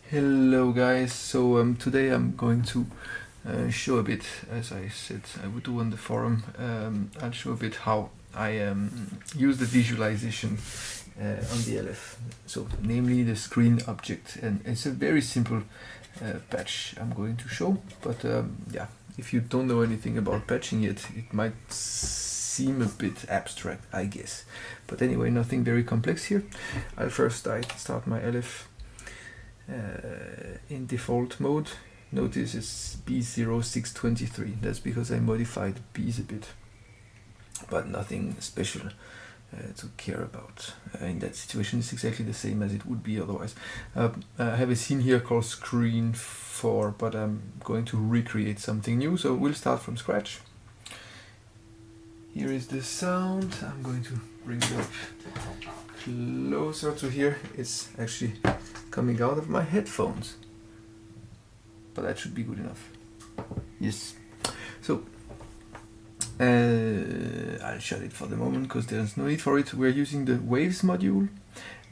Hello guys, so today I'm going to show a bit, as I said I would do on the forum. I'll show a bit how I use the visualization on the LF, so namely the screen object, and it's a very simple patch I'm going to show, but yeah, if you don't know anything about patching yet, it might seem a bit abstract, I guess, but anyway, nothing very complex here. I'll first start my LF in default mode. Notice it's B0623. That's because I modified B's a bit, but nothing special to care about. In that situation, it's exactly the same as it would be otherwise. I have a scene here called Screen 4, but I'm going to recreate something new, so we'll start from scratch. Here is the sound. I'm going to bring it up closer to here. It's actually coming out of my headphones, but that should be good enough. Yes, so I'll shut it for the moment because there's no need for it. We're using the waves module,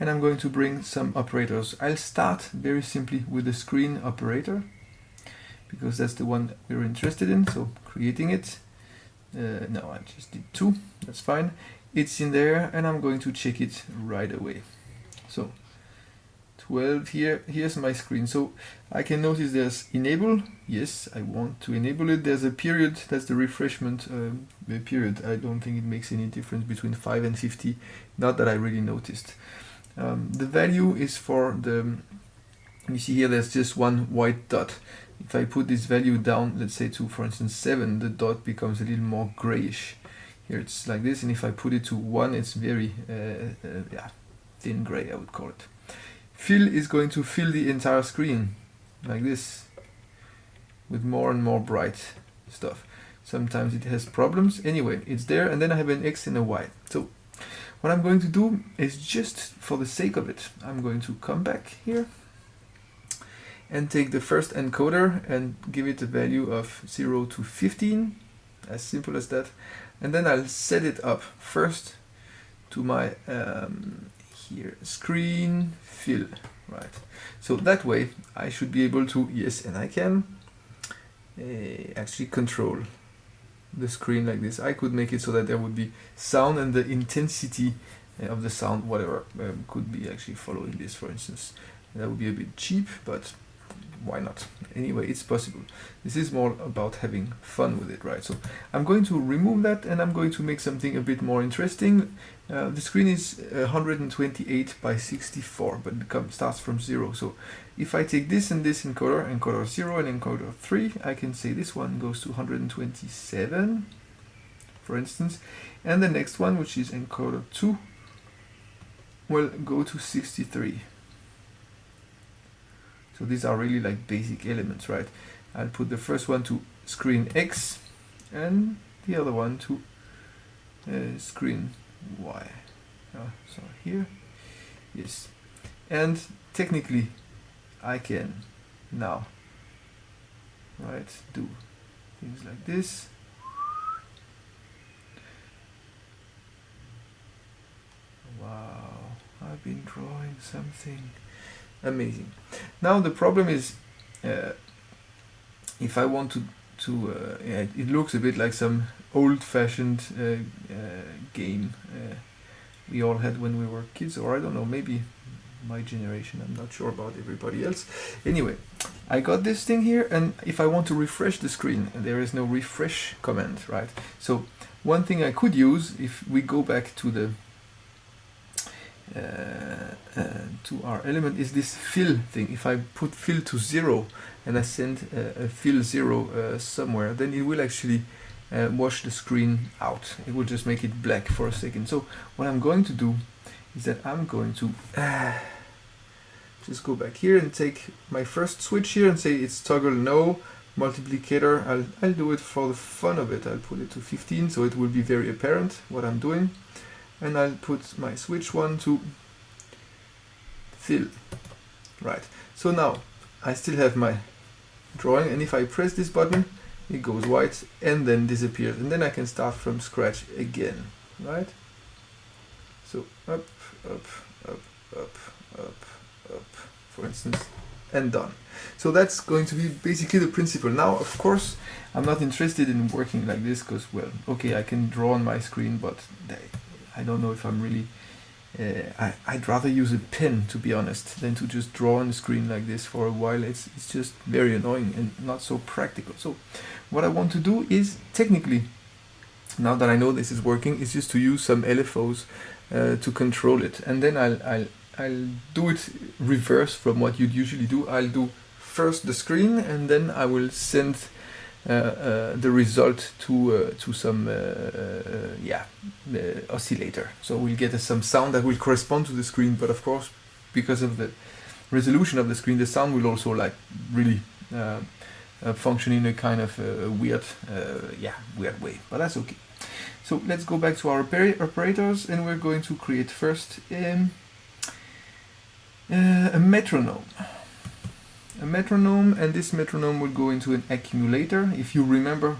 and I'm going to bring some operators. I'll start very simply with the screen operator because that's the one we're interested in, so creating it. No, I just did 2, that's fine. It's in there, and I'm going to check it right away. So 12 here, here's my screen. So I can notice there's enable. Yes, I want to enable it. There's a period, that's the refreshment period. I don't think it makes any difference between 5 and 50, not that I really noticed. The value is for the, you see here there's just one white dot. If I put this value down, let's say to, for instance, 7, the dot becomes a little more grayish. Here it's like this, and if I put it to 1, it's very yeah, thin gray, I would call it. Fill is going to fill the entire screen, like this, with more and more bright stuff. Sometimes it has problems. Anyway, it's there, and then I have an X and a Y. So what I'm going to do is, just for the sake of it, I'm going to come back here and take the first encoder and give it a value of 0 to 15, as simple as that. And then I'll set it up first to my here screen fill, right? So that way I should be able to, yes, and I can actually control the screen like this. I could make it so that there would be sound, and the intensity of the sound, whatever, could be actually following this, for instance. That would be a bit cheap, but why not? Anyway, it's possible. This is more about having fun with it, right? So I'm going to remove that, and I'm going to make something a bit more interesting. The screen is 128 by 64, but it starts from 0. So if I take this and this encoder, encoder 0 and encoder 3, I can say this one goes to 127, for instance, and the next one, which is encoder 2, will go to 63. So these are really like basic elements, right? I'll put the first one to screen X and the other one to screen Y. So here, yes. And technically, I can now, right, do things like this. Wow, I've been drawing something amazing. Now the problem is, if I want to yeah, it looks a bit like some old-fashioned game we all had when we were kids, or I don't know, maybe my generation, I'm not sure about everybody else. Anyway, I got this thing here, and if I want to refresh the screen, there is no refresh command, right? So one thing I could use, if we go back to the to our element, is this fill thing. If I put fill to 0 and I send a fill 0 somewhere, then it will actually wash the screen out. It will just make it black for a second. So what I'm going to do is that I'm going to just go back here and take my first switch here and say it's toggle no multiplicator. I'll do it for the fun of it. I'll put it to 15 so it will be very apparent what I'm doing. And I'll put my switch 1 to fill. Right, so now I still have my drawing, and if I press this button, it goes white and then disappears, and then I can start from scratch again, right? So up, up, up, up, up, up, for instance, and done. So that's going to be basically the principle. Now, of course, I'm not interested in working like this because, well, okay, I can draw on my screen, but I don't know if I'm really... I'd rather use a pen, to be honest, than to just draw on the screen like this for a while. It's just very annoying and not so practical. So what I want to do is, technically, now that I know this is working, is just to use some LFOs to control it. And then I'll do it reverse from what you'd usually do. I'll do first the screen, and then I will send the result to some oscillator. So we'll get some sound that will correspond to the screen, but of course, because of the resolution of the screen, the sound will also like really function in a kind of weird way, but that's okay. So let's go back to our operators, and we're going to create first a metronome. A metronome, and this metronome will go into an accumulator. If you remember,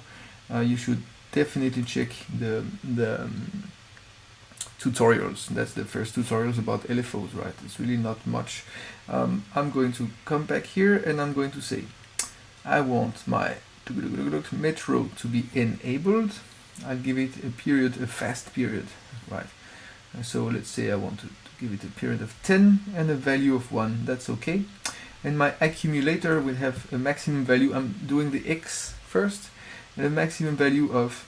you should definitely check the tutorials. That's the first tutorials about LFOs, right? It's really not much. I'm going to come back here, and I'm going to say I want my metro to be enabled. I'll give it a period, a fast period, right? So let's say I want to give it a period of 10 and a value of 1. That's okay. And my accumulator will have a maximum value. I'm doing the X first, and a maximum value of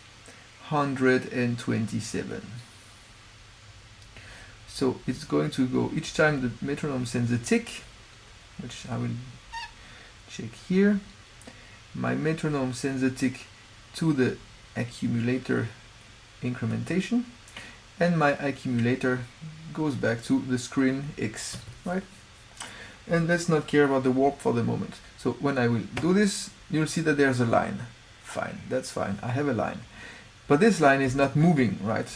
127. So it's going to go each time the metronome sends a tick, which I will check here. My metronome sends a tick to the accumulator incrementation, and my accumulator goes back to the screen X, right? And let's not care about the warp for the moment. So when I will do this, you'll see that there's a line. Fine, that's fine, I have a line. But this line is not moving, right?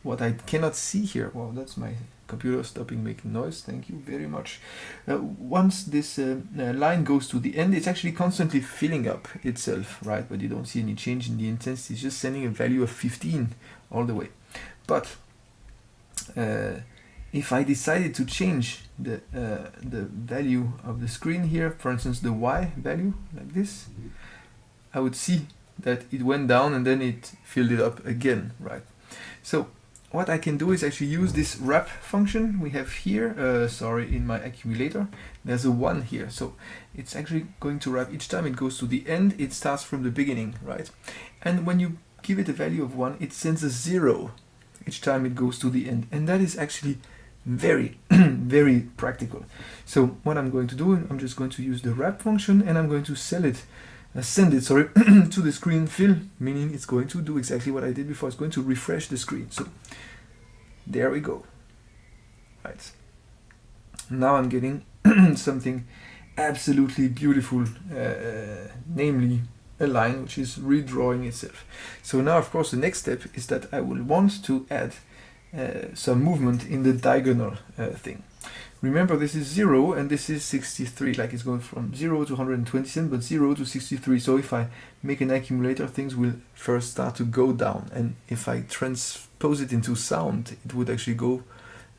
What I cannot see here, well, that's my computer stopping making noise, thank you very much. Once this line goes to the end, it's actually constantly filling up itself, right? But you don't see any change in the intensity, it's just sending a value of 15 all the way. But if I decided to change the value of the screen here, for instance the Y value, like this, I would see that it went down and then it filled it up again, right? So what I can do is actually use this wrap function we have here, in my accumulator. There's a 1 here, so it's actually going to wrap each time it goes to the end, it starts from the beginning, right? And when you give it a value of 1, it sends a 0 each time it goes to the end, and that is actually very very practical. So what I'm going to do, I'm just going to use the wrap function, and I'm going to send it to the screen fill, meaning it's going to do exactly what I did before. It's going to refresh the screen. So there we go, right? Now I'm getting something absolutely beautiful, namely a line which is redrawing itself. So now, of course, the next step is that I will want to add some movement in the diagonal thing. Remember, this is 0 and this is 63, like it's going from 0 to 127, but 0 to 63. So if I make an accumulator, things will first start to go down. And if I transpose it into sound, it would actually go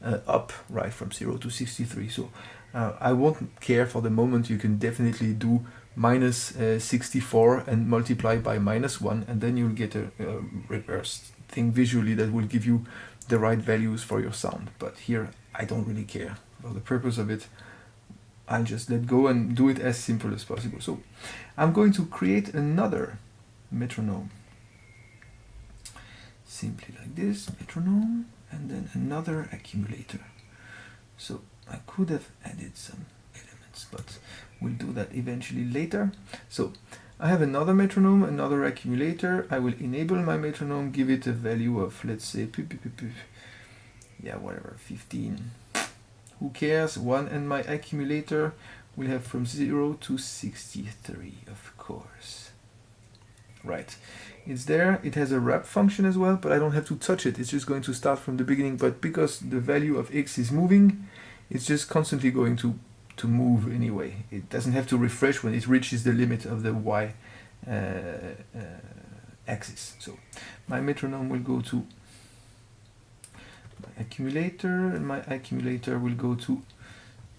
up, right, from 0 to 63. So I won't care for the moment. You can definitely do minus 64 and multiply by -1, and then you'll get a reverse thing visually that will give you the right values for your sound. But here I don't really care. For the purpose of it, I'll just let go and do it as simple as possible. So I'm going to create another metronome. Simply like this, metronome, and then another accumulator. So I could have added some elements, but we'll do that eventually later. So I have another metronome, another accumulator. I will enable my metronome, give it a value of, let's say, yeah, whatever, 15. Who cares? 1, and my accumulator will have from 0 to 63, of course. Right, it's there. It has a wrap function as well, but I don't have to touch it. It's just going to start from the beginning. But because the value of X is moving, it's just constantly going to move anyway. It doesn't have to refresh when it reaches the limit of the Y axis. So my metronome will go to my accumulator, and my accumulator will go to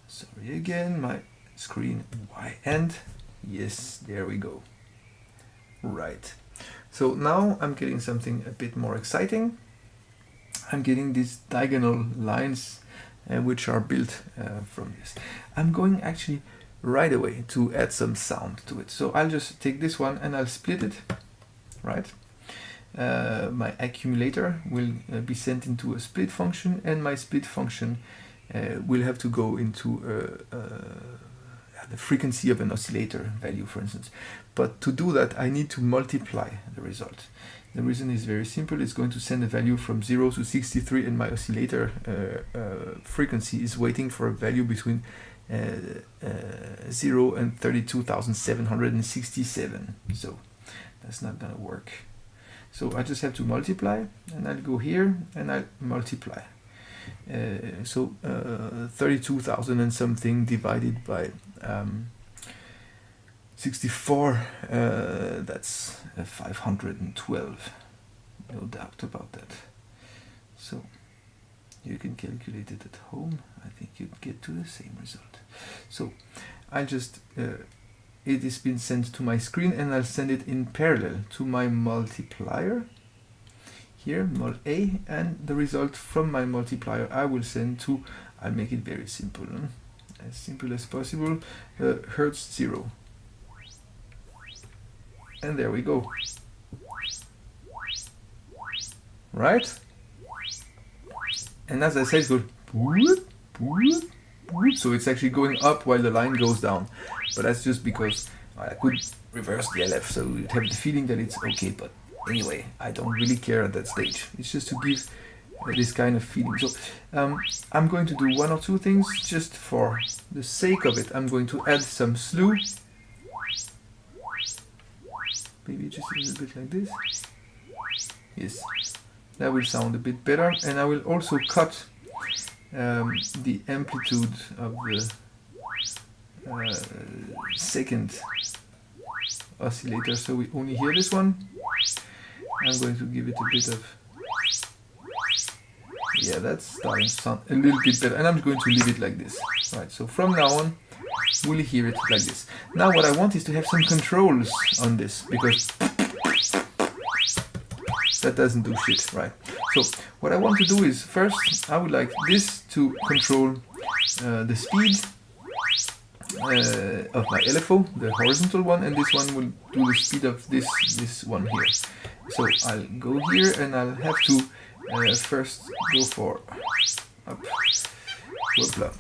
sorry again, my screen Y end. Yes, there we go. Right. So now I'm getting something a bit more exciting. I'm getting these diagonal lines which are built from this. I'm going actually right away to add some sound to it. So I'll just take this one and I'll split it, right? My accumulator will be sent into a split function, and my split function will have to go into the frequency of an oscillator value, for instance. But to do that, I need to multiply the result. The reason is very simple. It's going to send a value from 0 to 63, and my oscillator frequency is waiting for a value between 0 and 32,767. So that's not going to work. So I just have to multiply, and I'll go here and I'll multiply. 32,000 and something divided by 64, that's 512, no doubt about that. So you can calculate it at home. I think you'd get to the same result. So I'll just it has been sent to my screen, and I'll send it in parallel to my multiplier here, mul A, and the result from my multiplier I will send to, I'll make it very simple as possible, Hertz 0. And there we go. Right? And as I said, it goes whoop, whoop, whoop. So it's actually going up while the line goes down. But that's just because I could reverse the LF, so you'd have the feeling that it's okay. But anyway, I don't really care at that stage. It's just to give this kind of feeling. So I'm going to do one or two things just for the sake of it. I'm going to add some slew. Maybe just a little bit like this. Yes, that will sound a bit better. And I will also cut the amplitude of the second oscillator, so we only hear this one. I'm going to give it a bit of, yeah, that's starting to sound a little bit better, and I'm going to leave it like this. Right, so from now on we'll hear it like this. Now what I want is to have some controls on this, because that doesn't do shit, right? So what I want to do is, first I would like this to control the speed of my LFO, the horizontal one, and this one will do the speed of this one here. So I'll go here and I'll have to first go for up. Whoopla.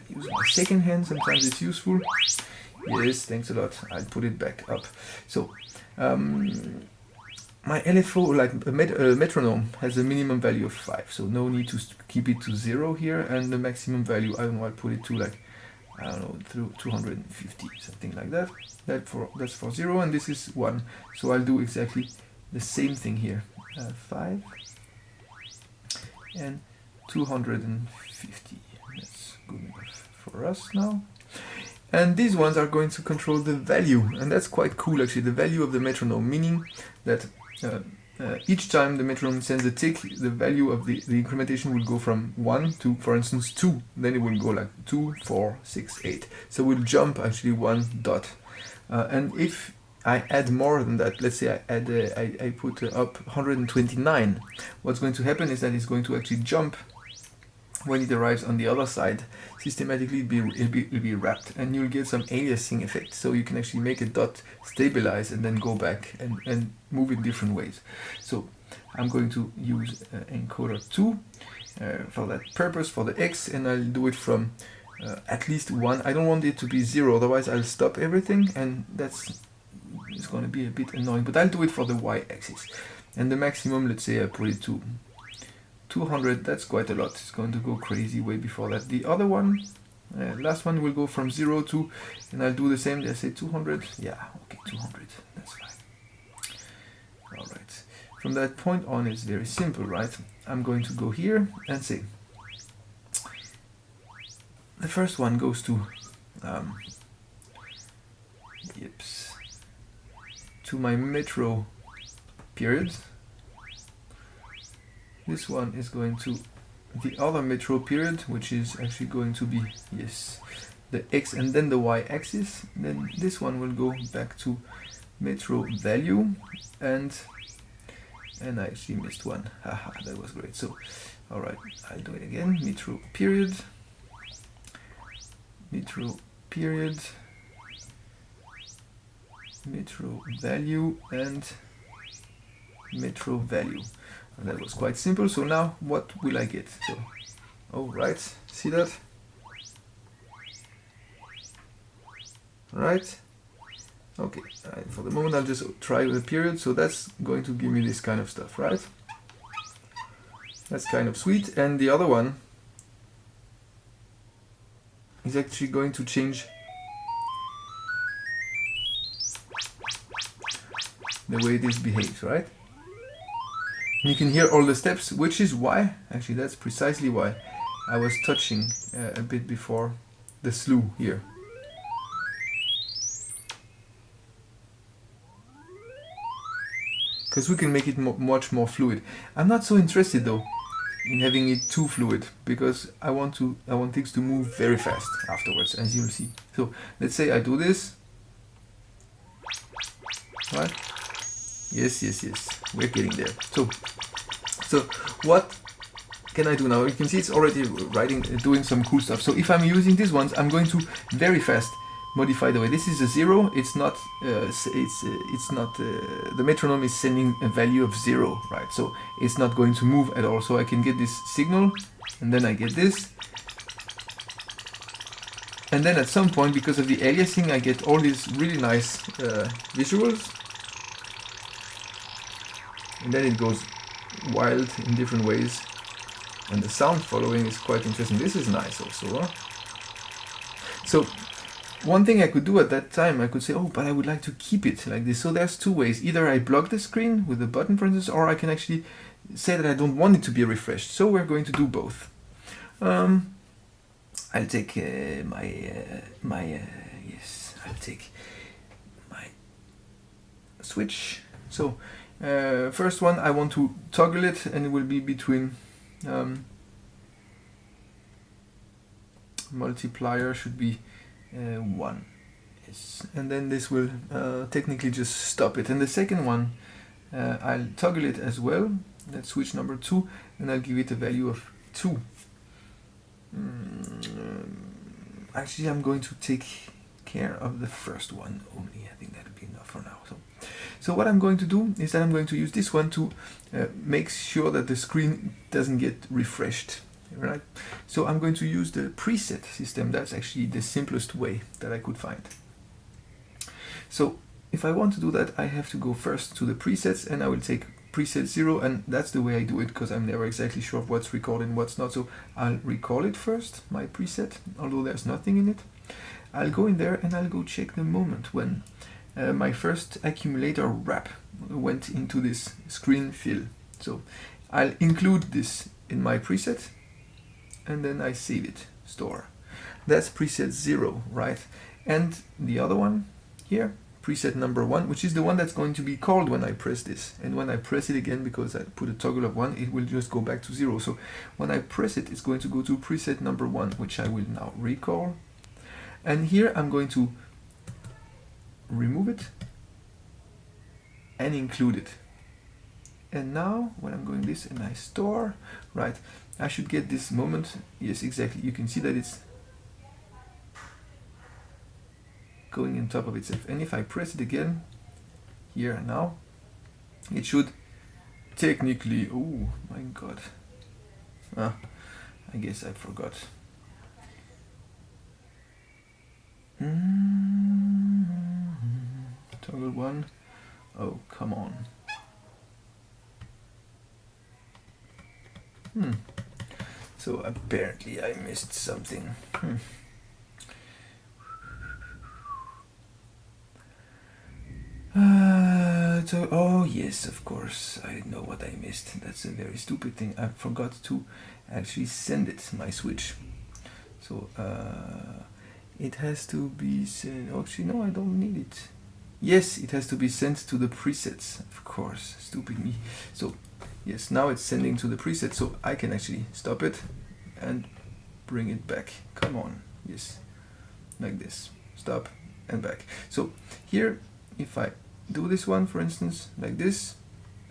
Use my second hand, sometimes it's useful. Yes, thanks a lot. I'll put it back up. So my LFO, like a metronome, has a minimum value of 5, so no need to keep it to 0 here, and the maximum value, I don't know, I'll put it to like, I don't know, through 250, something like that. That's for 0, and this is 1. So I'll do exactly the same thing here. 5 and 250. That's good enough for us now. And these ones are going to control the value, and that's quite cool actually, the value of the metronome, meaning that each time the metronome sends a tick, the value of the incrementation will go from 1 to, for instance, 2. Then it will go like 2, 4, 6, 8. So we'll jump actually 1 dot. And if I add more than that, let's say I put up 129, what's going to happen is that it's going to actually jump when it arrives on the other side. Systematically it'll be wrapped, and you'll get some aliasing effect, so you can actually make a dot stabilize and then go back and move in different ways. So I'm going to use encoder 2 for that purpose, for the X, and I'll do it from at least 1. I don't want it to be 0, otherwise I'll stop everything, and it's going to be a bit annoying, but I'll do it for the Y axis. And the maximum, let's say I put it to 200, that's quite a lot. It's going to go crazy way before that. The other one, last one, will go from 0 to, and I'll do the same. I say 200. Yeah, okay, 200. That's fine. All right. From that point on, it's very simple, right? I'm going to go here and say the first one goes to to my metro period. This one is going to the other metro period, which is actually going to be, yes, the x and then the y-axis. Then this one will go back to metro value, and I actually missed one. Haha, that was great. So, all right, I'll do it again. Metro period, metro period, metro value, and metro value. And that was quite simple. So now what will I get? So, oh right, see that? Right? Okay, for the moment I'll just try with a period. So that's going to give me this kind of stuff, right? That's kind of sweet. And the other one is actually going to change the way this behaves, right? You can hear all the steps, which is why, actually that's precisely why I was touching a bit before the slew here. Because we can make it much more fluid. I'm not so interested though in having it too fluid, because I want things to move very fast afterwards, as you'll see. So let's say I do this, right? Yes, yes, yes, we're getting there. So what can I do now? You can see it's already doing some cool stuff. So if I'm using these ones, I'm going to very fast modify the way. This is a 0. It's not. The metronome is sending a value of 0, right? So it's not going to move at all. So I can get this signal, and then I get this, and then at some point, because of the aliasing, I get all these really nice visuals. And then it goes wild in different ways, and the sound following is quite interesting. This is nice also. So one thing I could do at that time, I could say, oh, but I would like to keep it like this. So there's two ways. Either I block the screen with a button, for instance, or I can actually say that I don't want it to be refreshed. So we're going to do both. I'll take I'll take my switch. So first one, I want to toggle it, and it will be between multiplier should be 1. Yes. And then this will technically just stop it. And the second one, I'll toggle it as well. That's switch number 2, and I'll give it a value of 2. Actually, I'm going to take care of the first one only. I think that'll be enough for now. So what I'm going to do is that I'm going to use this one to make sure that the screen doesn't get refreshed, right? So I'm going to use the preset system. That's actually the simplest way that I could find. So if I want to do that, I have to go first to the presets, and I will take preset 0, and that's the way I do it, because I'm never exactly sure of what's recalled and what's not. So I'll recall it first, my preset, although there's nothing in it. I'll go in there and I'll go check the moment when my first accumulator wrap went into this screen fill. So I'll include this in my preset, and then I save it, store. That's preset 0, right? And the other one here, preset number 1, which is the one that's going to be called when I press this. And when I press it again, because I put a toggle of 1, it will just go back to 0. So when I press it, it's going to go to preset number 1, which I will now recall. And here I'm going to remove it and include it. And now when I'm going this and I store, right, I should get this moment. Yes, exactly. You can see that it's going on top of itself. And if I press it again here and now, it should technically, oh my god, I guess I forgot. Toggle 1. Oh, come on. So apparently I missed something. Oh yes, of course, I know what I missed. That's a very stupid thing. I forgot to actually send it, my switch. So it has to be sent. Oh, actually, no, I don't need it. Yes, it has to be sent to the presets, of course. Stupid me. So Yes, now it's sending to the preset, so I can actually stop it and bring it back. Come on, yes, like this, stop and back. So here, if I do this one, for instance, like this,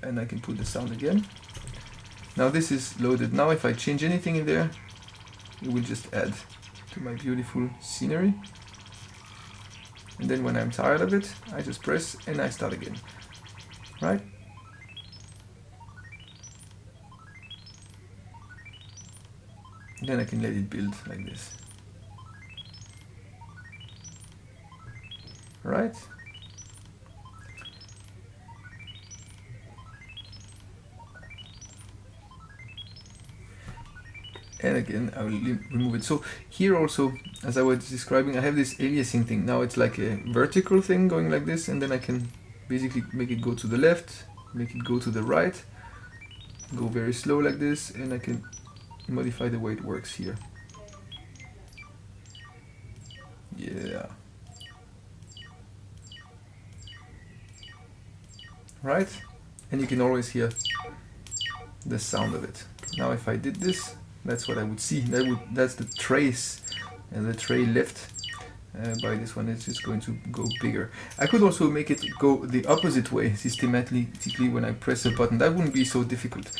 and I can put the sound again. Now this is loaded. Now if I change anything in there, it will just add to my beautiful scenery. And then when I'm tired of it, I just press and I start again, right? Then I can let it build like this, right? And again, I will remove it. So here also, as I was describing, I have this aliasing thing. Now it's like a vertical thing going like this, and then I can basically make it go to the left, make it go to the right, go very slow like this, and I can modify the way it works here. Yeah. Right? And you can always hear the sound of it. Now if I did this, that's what I would see. That's the trace, and the tray left by this one. It's just going to go bigger. I could also make it go the opposite way systematically when I press a button. That wouldn't be so difficult.